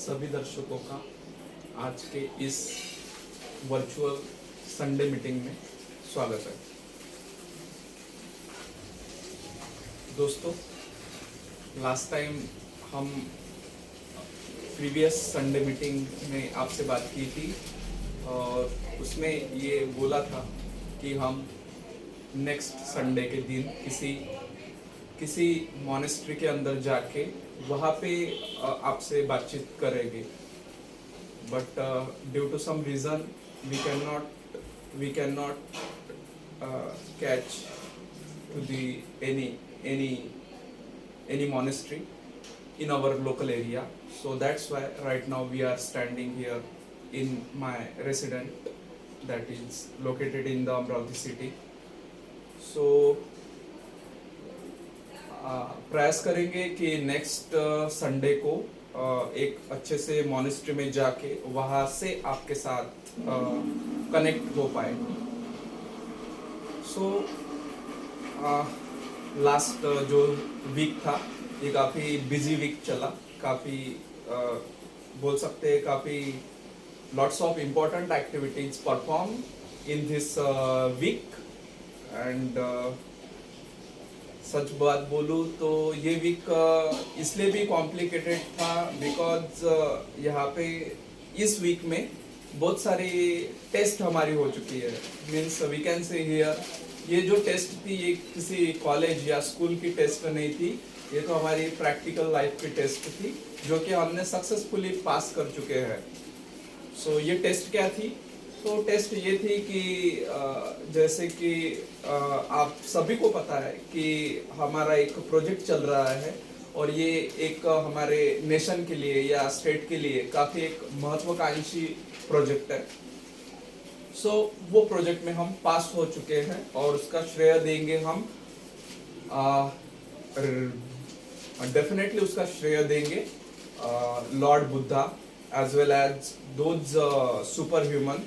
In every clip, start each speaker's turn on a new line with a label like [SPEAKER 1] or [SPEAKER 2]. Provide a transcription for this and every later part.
[SPEAKER 1] सभी दर्शकों का आज के इस वर्चुअल संडे मीटिंग में स्वागत है। दोस्तों, लास्ट टाइम हम प्रीवियस संडे मीटिंग में आपसे बात की थी और उसमें ये बोला था कि हम नेक्स्ट संडे के दिन किसी मॉनेस्ट्री के अंदर जाके वहाँ पे आपसे बातचीत करेंगे, but due to some reason we can not catch to the any monastery in our local area. So that's why right now we are standing here in my residence that is located in the Amravati city. So प्रयास करेंगे कि next Sunday को एक अच्छे से monastery में जाके वहाँ से आपके साथ कनेक्ट हो पाए। सो लास्ट जो वीक था ये काफ़ी बिजी वीक चला, काफ़ी बोल सकते हैं काफ़ी lots of important activities perform in this week end सच बात बोलूँ तो ये वीक इसलिए भी कॉम्प्लिकेटेड था बिकॉज यहाँ पे इस वीक में बहुत सारी टेस्ट हमारी हो चुकी है। Means we can say here ये जो टेस्ट थी ये किसी कॉलेज या स्कूल की टेस्ट नहीं थी, ये तो हमारी प्रैक्टिकल लाइफ की टेस्ट थी जो कि हमने सक्सेसफुली पास कर चुके हैं। सो ये टेस्ट क्या थी? तो टेस्ट ये थी कि जैसे कि आप सभी को पता है कि हमारा एक प्रोजेक्ट चल रहा है और ये एक हमारे नेशन के लिए या स्टेट के लिए काफ़ी एक महत्वाकांक्षी प्रोजेक्ट है। सो वो प्रोजेक्ट में हम पास हो चुके हैं और उसका श्रेय देंगे हम डेफिनेटली उसका श्रेय देंगे Lord Buddha as well as those superhuman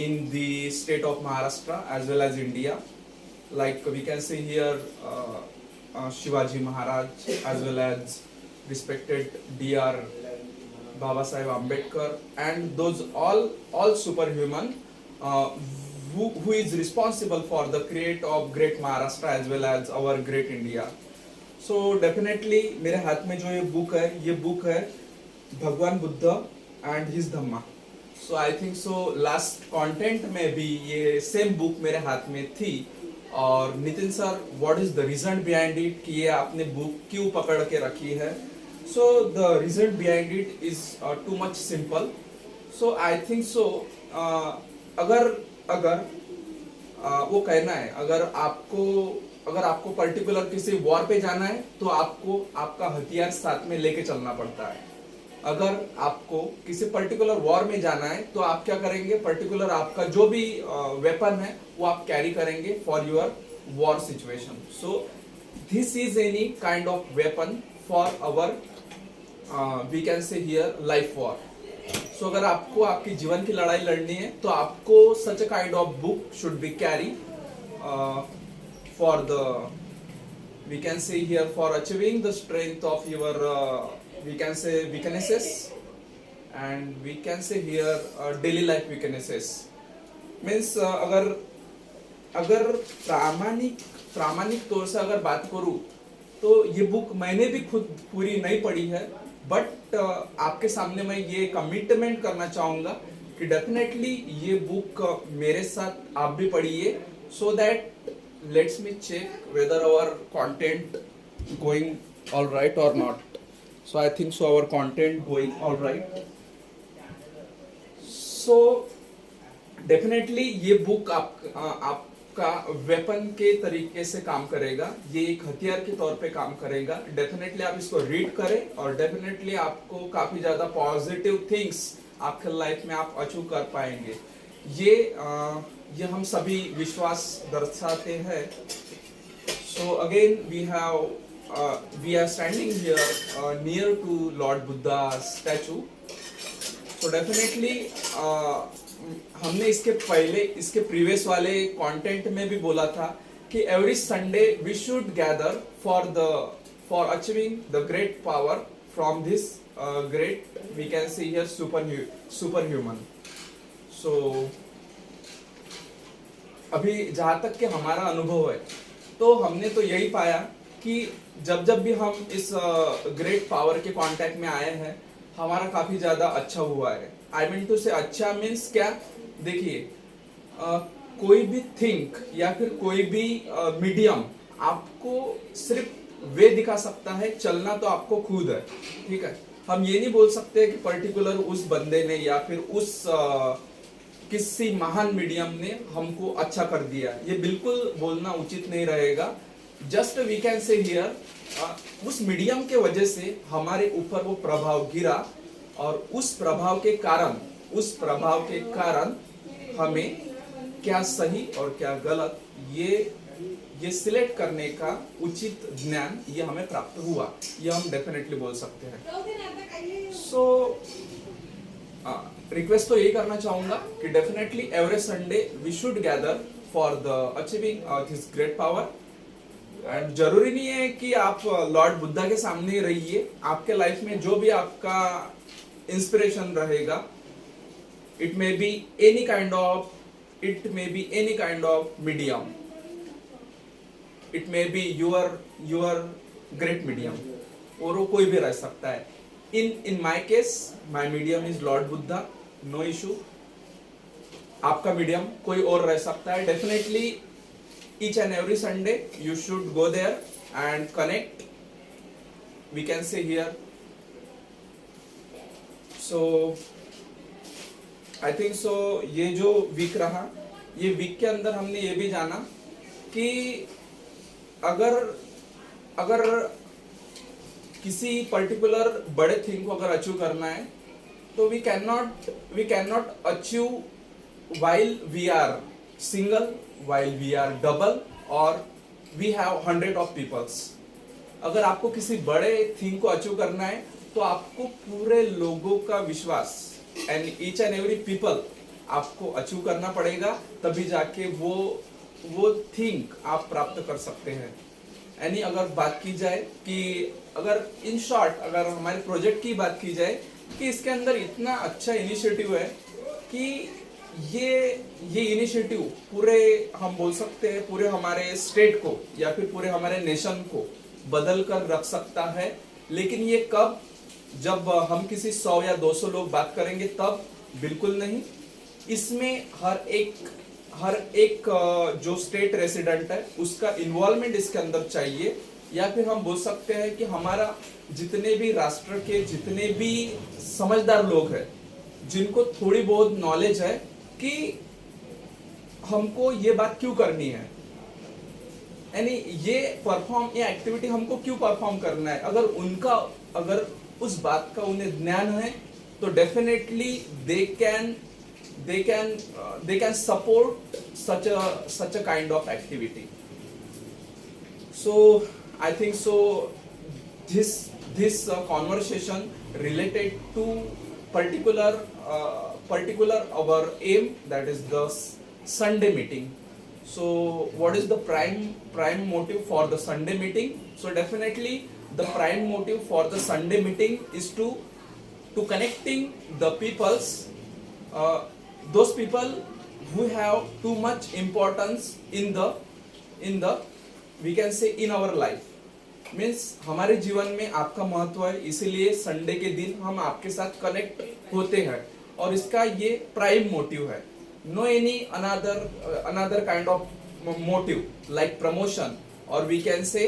[SPEAKER 1] in the state of Maharashtra as well as India, like we can see here Shivaji Maharaj as well as respected Dr. Baba Saheb Ambedkar and those all superhuman who is responsible for the create of great Maharashtra as well as our great India. So definitely मेरे हाथ में जो ये book है भगवान Buddha and his Dhamma. So I think so last content में भी ये सेम बुक मेरे हाथ में थी। और Nitin sir, what is the reason behind it कि ये आपने बुक क्यों पकड़ के रखी है? So the reason behind it is too much simple. So I think so अगर वो कहना है अगर आपको पर्टिकुलर किसी वॉर पे जाना है तो आपको आपका हथियार साथ में लेके चलना पड़ता है। अगर आपको किसी पर्टिकुलर वॉर में जाना है तो आप क्या करेंगे? पर्टिकुलर आपका जो भी वेपन है वो आप कैरी करेंगे for your war situation. So this is any kind of weapon for our we can say here life war. So अगर आपको आपकी जीवन की लड़ाई लड़नी है तो आपको such a kind of book should be carry for the we can say here for achieving the strength of your we can say weaknesses and we can say here daily life weaknesses means अगर प्रामाणिक तौर से अगर बात करूं तो ये book मैंने भी खुद पूरी नहीं पढ़ी है, बट आपके सामने मैं ये कमिटमेंट करना चाहूंगा कि डेफिनेटली ये बुक मेरे साथ आप भी पढ़िए so that let's me check whether our content going all right और not. So I think so our content going all right. So definitely ये बुक आपका वेपन के तरीके से काम करेगा, ये एक हथियार के तौर पे काम करेगा। डेफिनेटली आप इसको रीड करें और डेफिनेटली आपको काफी ज्यादा पॉजिटिव थिंग्स आपके लाइफ में आप अचीव कर पाएंगे। ये हम सभी विश्वास दर्शाते हैं। So again we are standing here near to Lord Buddha's statue. So definitely हमने इसके प्रीवियस वाले कंटेंट में भी बोला था कि every Sunday we should gather for achieving the great power from this great, we can say here superhuman. So अभी जहाँ तक कि हमारा अनुभव है, तो हमने तो यही पाया कि जब जब भी हम इस ग्रेट पावर के कांटेक्ट में आए हैं, हमारा काफी ज्यादा अच्छा हुआ है. आई मीन टू से अच्छा मीन्स क्या, देखिए कोई भी थिंक या फिर कोई भी मीडियम आपको सिर्फ वे दिखा सकता है, चलना तो आपको खुद है. ठीक है, हम ये नहीं बोल सकते कि पर्टिकुलर उस बंदे ने या फिर उस किसी महान मीडियम ने हमको अच्छा कर दिया, ये बिल्कुल बोलना उचित नहीं रहेगा. Just we can say here उस मीडियम के वजह से हमारे ऊपर वो प्रभाव गिरा, और उस प्रभाव के कारण हमें क्या सही और क्या गलत ये सिलेक्ट करने का उचित ज्ञान ये हमें प्राप्त हुआ, ये हम डेफिनेटली बोल सकते हैं. सो रिक्वेस्ट तो यही करना चाहूंगा कि definitely every Sunday we should gather for the achieving this great power. And जरूरी नहीं है कि आप लॉर्ड बुद्धा के सामने ही रहिए, आपके लाइफ में जो भी आपका इंस्पिरेशन रहेगा, it may be any kind of medium, it may be your great medium, और वो कोई भी रह सकता है. In my case my medium is Lord Buddha, no issue. आपका मीडियम कोई और रह सकता है. Definitely each and every Sunday you should go there and connect, we can say here. So I think so ये जो वीक रहा, ये वीक के अंदर हमने ये भी जाना कि अगर किसी पर्टिकुलर बड़े थिंग को अगर अचीव करना है, तो we can not achieve while we are single, while we are double, or we have 100 of peoples. अगर आपको किसी बड़े थिंग को अचीव करना है, तो आपको पूरे लोगों का विश्वास and each and every people आपको अचीव करना पड़ेगा, तभी जाके वो थिंग आप प्राप्त कर सकते हैं. यानी अगर बात की जाए कि अगर इन शॉर्ट अगर हमारे प्रोजेक्ट की बात की जाए कि इसके अंदर इतना अच्छा इनिशिएटिव है कि ये इनिशिएटिव पूरे हम बोल सकते हैं पूरे हमारे स्टेट को या फिर पूरे हमारे नेशन को बदल कर रख सकता है. लेकिन ये कब, जब हम किसी 100 या 200 लोग बात करेंगे तब, बिल्कुल नहीं. इसमें हर एक जो स्टेट रेसिडेंट है उसका इन्वॉल्वमेंट इसके अंदर चाहिए. या फिर हम बोल सकते हैं कि हमारा जितने भी राष्ट्र के जितने भी समझदार लोग हैं, जिनको थोड़ी बहुत नॉलेज है कि हमको ये बात क्यों करनी है, यानी ये एक्टिविटी हमको क्यों परफॉर्म करना है, अगर उस बात का उन्हें ज्ञान है, तो definitely they can support such a kind of activity. So I think so this conversation related to particular our aim, that is the Sunday meeting. So what is the prime motive for the Sunday meeting? So definitely the prime motive for the Sunday meeting is to connecting the peoples, those people who have too much importance in the we can say in our life. Means हमारे जीवन में आपका महत्व है, इसीलिए Sunday के दिन हम आपके साथ कनेक्ट होते हैं, और इसका ये प्राइम मोटिव है. No any another kind of motive like promotion, और we can say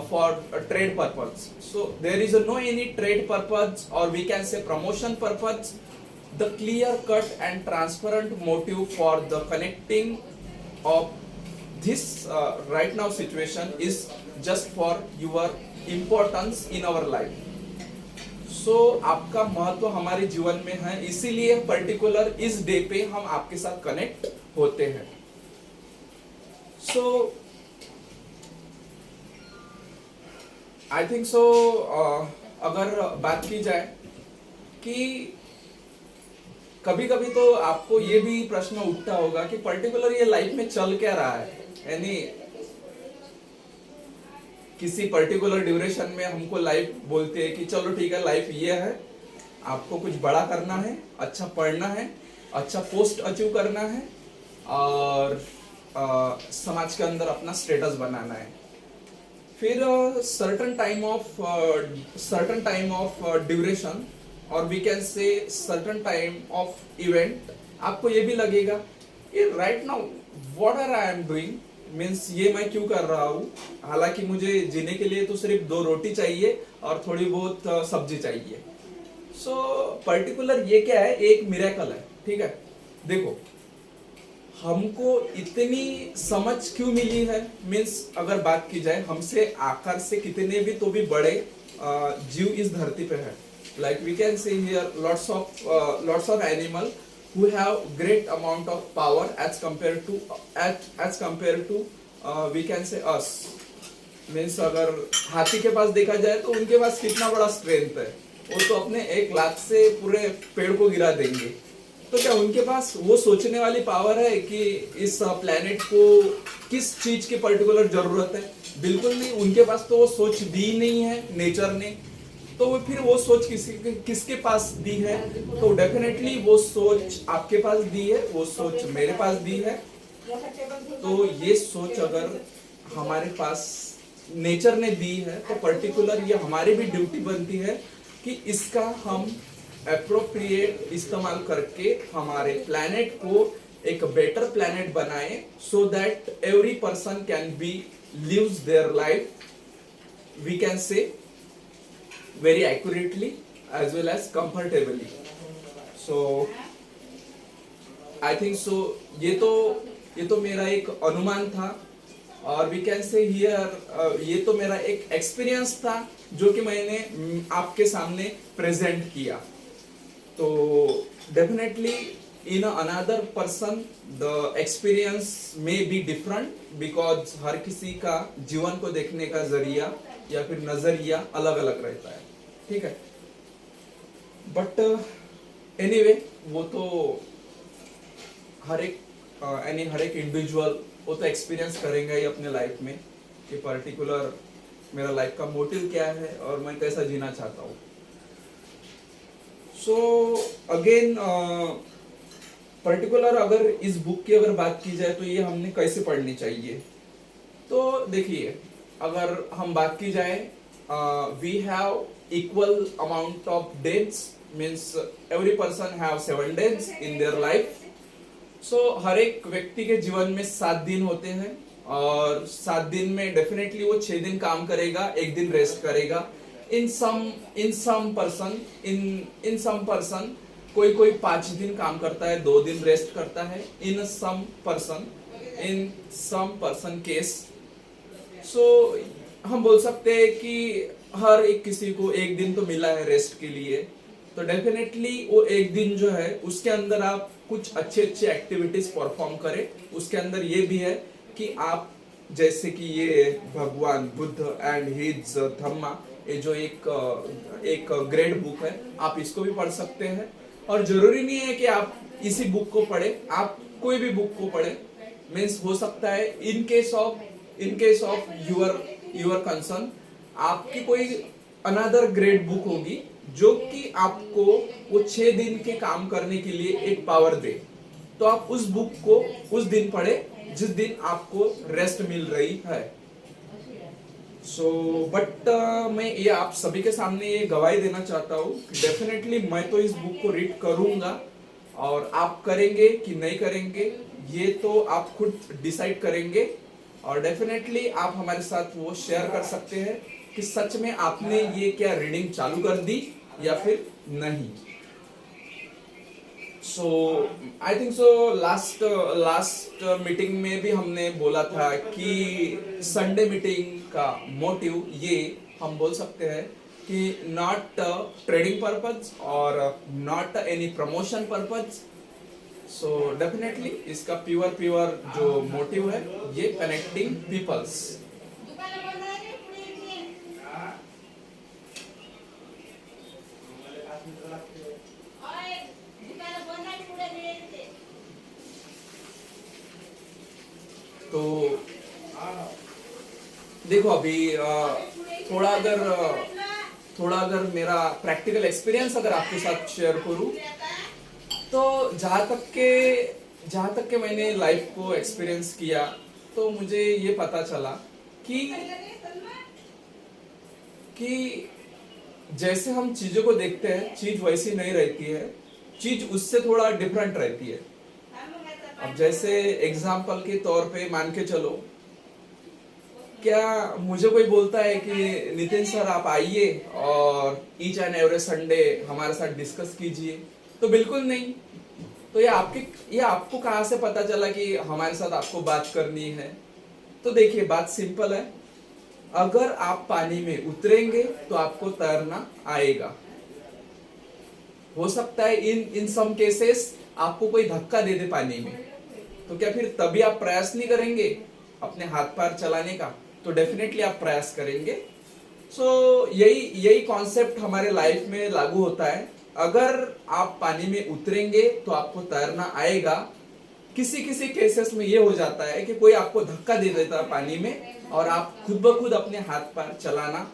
[SPEAKER 1] for trade purpose. So there is no any trade purpose और we can say promotion purpose. The clear cut and transparent motive for the connecting of this right now situation is just for your importance in our life. So आपका महत्व हमारे जीवन में है, इसीलिए particular इस day पे हम आपके साथ कनेक्ट होते हैं. So I think so अगर बात की जाए कि कभी कभी तो आपको ये भी प्रश्न उठता होगा कि पर्टिकुलर ये लाइफ में चल क्या रहा है, यानी किसी पर्टिकुलर ड्यूरेशन में हमको लाइफ बोलते हैं कि चलो ठीक है लाइफ ये है, आपको कुछ बड़ा करना है, अच्छा पढ़ना है, अच्छा पोस्ट अचीव करना है और समाज के अंदर अपना स्टेटस बनाना है। फिर सर्टन टाइम ऑफ ड्यूरेशन और we can say certain time of event आपको ये भी लगेगा कि right now what are I am doing, means ये मैं क्यों कर रहा हूँ, हालांकि मुझे जीने के लिए तो सिर्फ 2 रोटी चाहिए और थोड़ी बहुत सब्जी चाहिए। सो पर्टिकुलर ये क्या है, एक मिरेकल है। ठीक है, देखो हमको इतनी समझ क्यों मिली है, मीन्स अगर बात की जाए हमसे आकार से कितने भी तो भी बड़े जीव इस धरती पे है। Like we can say here lots of animal who have great amount of power as compared to we can say us, means अगर हाथी के पास देखा जाए तो उनके पास कितना बड़ा स्ट्रेंथ है, वो तो अपने 1 लात से पूरे पेड़ को गिरा देंगे। तो क्या उनके पास वो सोचने वाली पावर है कि इस प्लेनेट को किस चीज की पर्टिकुलर जरूरत है? बिल्कुल नहीं, उनके पास तो वो सोच दी नहीं है नेचर ने। तो फिर वो सोच किसके पास दी है? तो डेफिनेटली वो सोच आपके पास दी है, वो सोच मेरे पास दी है। तो ये सोच अगर हमारे पास नेचर ने दी है तो पर्टिकुलर ये हमारी भी ड्यूटी बनती है कि इसका हम एप्रोप्रिएट इस्तेमाल करके हमारे प्लैनेट को एक बेटर प्लैनेट बनाए, so that every person can be lives their life we can say very accurately as well as comfortably. So I think so ये तो मेरा एक अनुमान था और we can say here ये तो मेरा एक एक्सपीरियंस था जो कि मैंने आपके सामने प्रेजेंट किया। तो definitely in another person the experience may be different because हर किसी का जीवन को देखने का जरिया या फिर नजरिया अलग अलग रहता है। ठीक है, बट एनीवे वो तो हर एक इंडिविजुअल वो तो एक्सपीरियंस करेंगे ही अपने लाइफ में कि पर्टिकुलर मेरा लाइफ का मोटिव क्या है और मैं कैसा जीना चाहता हूँ। सो अगेन पर्टिकुलर अगर इस बुक की अगर बात की जाए तो ये हमने कैसे पढ़नी चाहिए? तो देखिए अगर हम बात की जाए we have equal amount of days, means every person have 7 days in their life. So हर एक व्यक्ति के जीवन में 7 दिन होते हैं और 7 दिन में डेफिनेटली वो 6 दिन काम करेगा, 1 दिन रेस्ट करेगा। इन सम पर्सन कोई 5 दिन काम करता है, 2 दिन रेस्ट करता है। इन सम पर्सन केस सो हम बोल सकते हैं कि हर एक किसी को 1 दिन तो मिला है रेस्ट के लिए। तो डेफिनेटली वो 1 दिन जो है उसके अंदर आप कुछ अच्छे एक्टिविटीज परफॉर्म करें। उसके अंदर ये भी है कि आप जैसे कि ये भगवान बुद्ध एंड हिज धम्मा, ये जो एक ग्रेट बुक है, आप इसको भी पढ़ सकते हैं। और जरूरी नहीं है कि आप इसी बुक को पढ़े, आप कोई भी बुक को पढ़े। मीन्स हो सकता है in case of your concern आपकी कोई अनदर ग्रेट बुक होगी जो कि आपको वो 6 दिन के काम करने के लिए एक पावर दे। तो आप उस बुक को उस दिन पढ़े जिस दिन आपको रेस्ट मिल रही है। बट मैं ये आप सभी के सामने ये गवाही देना चाहता हूँ कि डेफिनेटली मैं तो इस बुक को रीड करूंगा और आप करेंगे कि नहीं करेंगे ये तो आप खुद डिसाइड करेंगे। और डेफिनेटली आप हमारे साथ वो शेयर कर सकते हैं कि सच में आपने ये क्या रीडिंग चालू कर दी या फिर नहीं। So I think so last meeting में भी हमने बोला था कि संडे मीटिंग का मोटिव ये हम बोल सकते हैं कि नॉट ट्रेडिंग पर्पज और not any promotion purpose. So definitely इसका प्योर जो मोटिव है ये कनेक्टिंग पीपल्स। तो देखो अभी थोड़ा अगर थोड़ा अगर मेरा प्रैक्टिकल एक्सपीरियंस अगर आपके साथ शेयर करूं, तो जहाँ तक के मैंने लाइफ को एक्सपीरियंस किया, तो मुझे ये पता चला कि कि जैसे हम चीजों को देखते हैं, चीज वैसी नहीं रहती है, चीज उससे थोड़ा डिफरेंट रहती है। अब जैसे एग्जाम्पल के तौर पे मान के चलो, क्या मुझे कोई बोलता है कि नितिन सर आप आइए और ईच एंड एवरी संडे हमारे साथ डिस्कस कीजिए, तो बिल्कुल नहीं। तो ये आपको कहाँ से पता चला कि हमारे साथ आपको बात करनी है? तो देखिए, बात सिंपल है। अगर आप पानी में उतरेंगे तो आपको तैरना आएगा। हो सकता है इन सम केसेस आपको कोई धक्का दे दे पानी में, तो क्या फिर तभी आप प्रयास नहीं करेंगे अपने हाथ पैर चलाने का? तो डेफिनेटली आप प्रयास करेंगे। सो यही कॉन्सेप्ट हमारे लाइफ में लागू होता है। अगर आप पानी में उतरेंगे तो आपको तैरना आएगा। किसी किसी केसेस में ये हो जाता है कि कोई आपको धक्का दे देता है पानी में और आप खुद ब खुद अपने हाथ पैर चलाना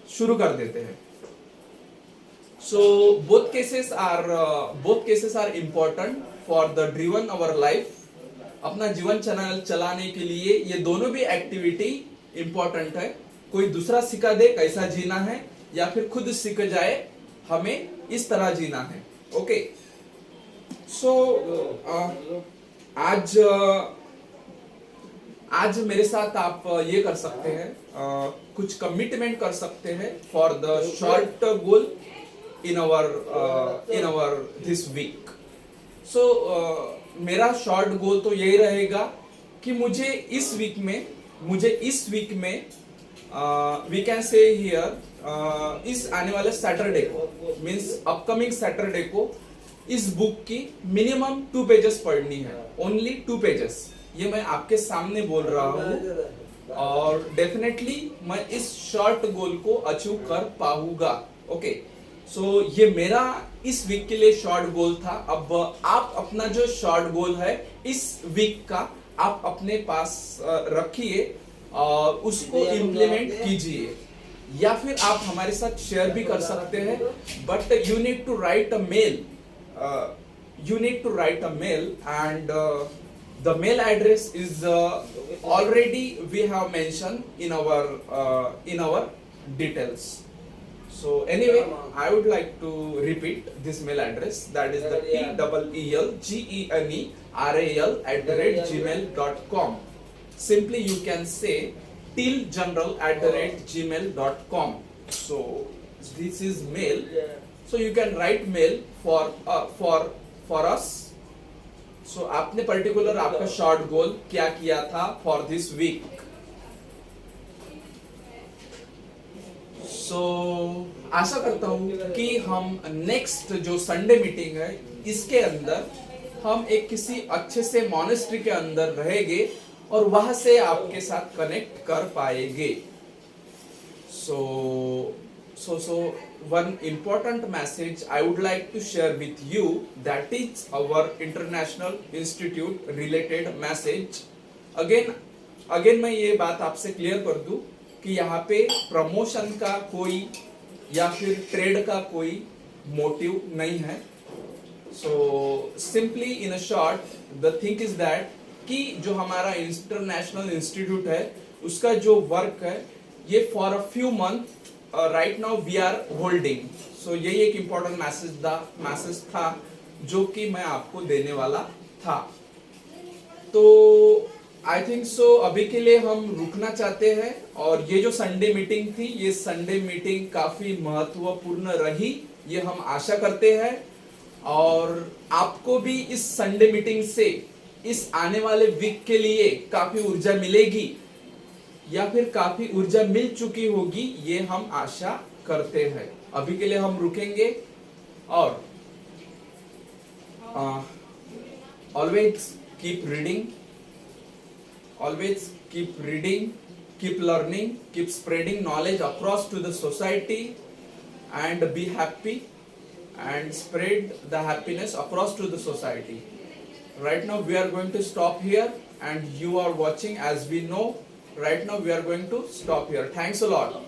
[SPEAKER 1] शुरू कर देते हैं। So both cases are important for the driven our life. अपना जीवन चलाने के लिए ये दोनों भी एक्टिविटी इंपॉर्टेंट है। कोई दूसरा सिखा दे कैसा जीना है, या फिर खुद सीख जाए हमें इस तरह जीना है। ओके, सो आज मेरे साथ आप ये कर सकते हैं, कुछ कमिटमेंट कर सकते हैं for the short goal in our this week. So मेरा शॉर्ट गोल तो यही रहेगा कि मुझे इस वीक में वी कैन से हियर इस आने वाले सैटरडे को, मीन्स अपकमिंग सैटरडे को, इस बुक की मिनिमम 2 पेजेस पढ़नी है। ओनली 2 पेजेस, ये मैं आपके सामने बोल रहा हूँ और डेफिनेटली मैं इस शॉर्ट गोल को अचीव कर पाऊंगा। ओके, सो ये मेरा इस वीक के लिए शॉर्ट गोल था। अब आप अपना जो शॉर्ट गोल है इस वीक का आप अपने पास रखिए और उसको इम्प्लीमेंट कीजिए, या फिर आप हमारे साथ शेयर भी कर सकते हैं। But you need to write a mail and the mail address is already we have mentioned in our details. So anyway, I would like to repeat this mail address, that is the TEELGENERAL@gmail.com. Simply you can say tealgeneral@gmail.com. So this is mail. So you can write mail for us. So आपने particular आपका short गोल क्या किया था for this week? सो आशा करता हूं कि हम next जो संडे मीटिंग है इसके अंदर हम एक किसी अच्छे से मॉनेस्ट्री के अंदर रहेंगे और वहां से आपके साथ कनेक्ट कर पाएंगे। So one important message I would like to share with you, that is our international institute related message. Again मैं ये बात आपसे क्लियर कर दूं कि यहाँ पे प्रमोशन का कोई या फिर ट्रेड का कोई मोटिव नहीं है। So simply in a short the thing is that कि जो हमारा इंटरनेशनल इंस्टीट्यूट है उसका जो वर्क है ये for a few month right now we are holding. So यही एक इम्पोर्टेंट मैसेज था जो कि मैं आपको देने वाला था। तो आई थिंक सो अभी के लिए हम रुकना चाहते हैं, और ये जो संडे मीटिंग थी ये संडे मीटिंग काफी महत्वपूर्ण रही, ये हम आशा करते हैं। और आपको भी इस संडे मीटिंग से इस आने वाले वीक के लिए काफी ऊर्जा मिलेगी या फिर काफी ऊर्जा मिल चुकी होगी, ये हम आशा करते हैं। अभी के लिए हम रुकेंगे और always keep reading, keep learning, keep spreading knowledge across to the society and be happy and spread the happiness across to the society. Right now we are going to stop here and you are watching, as we know, right now we are going to stop here. Thanks a lot.